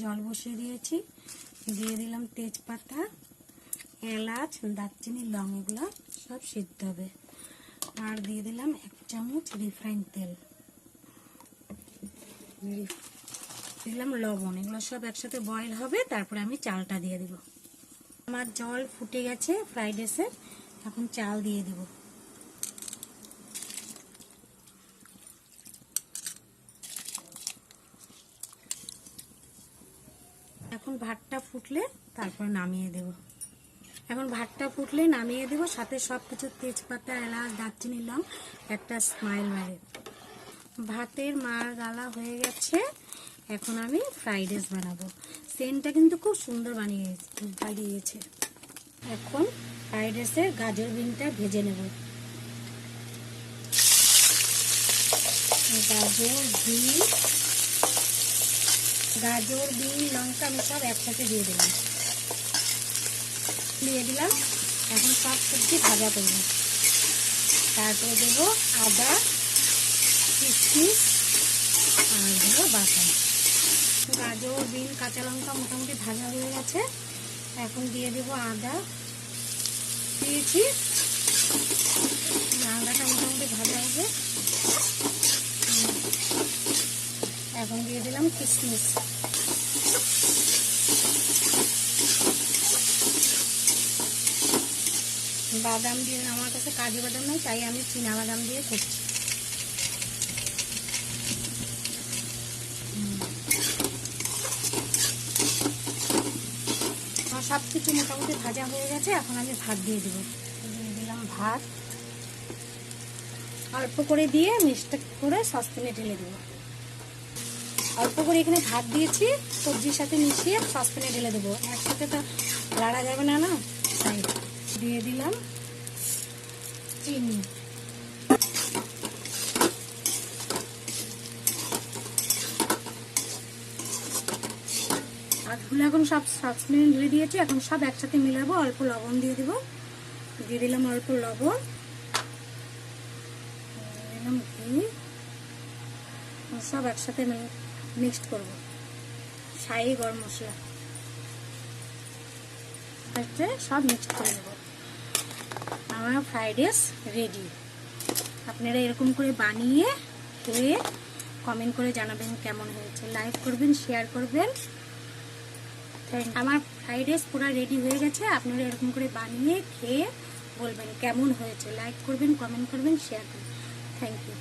জল বসিয়ে দিয়েছি, দিয়ে দিলাম তেজপাতা, এলাচ, দারচিনি, লং, এগুলো সব সিদ্ধ হবে। আর দিয়ে দিলাম 1 চামচ রিফাইন তেল, দিলাম লবণ। এগুলো সব একসাথে বয়েল হবে, তারপরে আমি চালটা দিয়ে দিব। আমার জল ফুটে গেছে ফ্রাইড রাইসের, এখন চাল দিয়ে দিব। এখন ভাতটা ফুটলে তারপর নামিয়ে দেব। এখন ভাতটা ফুটলে নামিয়ে দেব, সাথে সব কিছু তেজপাতা, এলাচ, দারচিনি, লং, একটা স্মাইল মারে। ভাতের মার গালা হয়ে গেছে, এখন আমি ফ্রাইড রাইস বানাবো। সেন্টটা কিন্তু খুব সুন্দর বানিয়েছে। এখন ফ্রাইড রাইসের গাজর বিনটা ভেজে নেব। গাজর বিন লঙ্কা আমি সব একসাথে দিয়ে দিলাম। এখন সব সবজি ভাজা করব। তারপরে দেবো আদা, কিশমিশ আর দেবো বাদাম। গাজর বিন কাঁচা লঙ্কা মোটামুটি ভাজা হয়ে গেছে, এখন দিয়ে দেবো আদা দিয়েছি। আদাটা মোটামুটি ভাজা হবে, এখন দিয়ে দিলাম কিশমিশ। বাদাম দিয়ে, আমার কাছে কাজু বাদাম নয়, তাই আমি চীনা বাদাম দিয়ে করছি। সব কিছু মোটামুটি ভাজা হয়ে গেছে, এখন আমি ভাত দিয়ে দেবো। দিয়ে দিলাম ভাত, অল্প করে দিয়ে মিক্সড করে সসপ্যানে ঢেলে দেবো। অল্প করে এখানে ভাত দিয়েছি, সবজির সাথে মিশিয়ে সসপ্যানে ঢেলে দেবো। একসাথে তো লাড়া যাবে না, তাই দিয়ে দিলাম চিনি। ভাতগুলো এখন সব সসপ্যানে ঢেলে দিয়েছি, এখন সব একসাথে মিলাবো। অল্প লবণ দিয়ে দেবো, দিয়ে দিলাম অল্প লবণ, দিলাম ঘি, সব একসাথে মিক্সড করবো। শাহি গরম মশলা সব মিক্সড করে দেবো। আমার ফ্রাইড রাইস রেডি। আপনারা এরকম করে বানিয়ে খেয়ে কমেন্ট করে জানাবেন কেমন হয়েছে। লাইক করবেন, শেয়ার করবেন। আমার ফ্রাইড রাইস পুরো রেডি হয়ে গেছে। আপনারা এরকম করে বানিয়ে খেয়ে বলবেন কেমন হয়েছে। লাইক করবেন, কমেন্ট করবেন, শেয়ার করবেন। Thank you.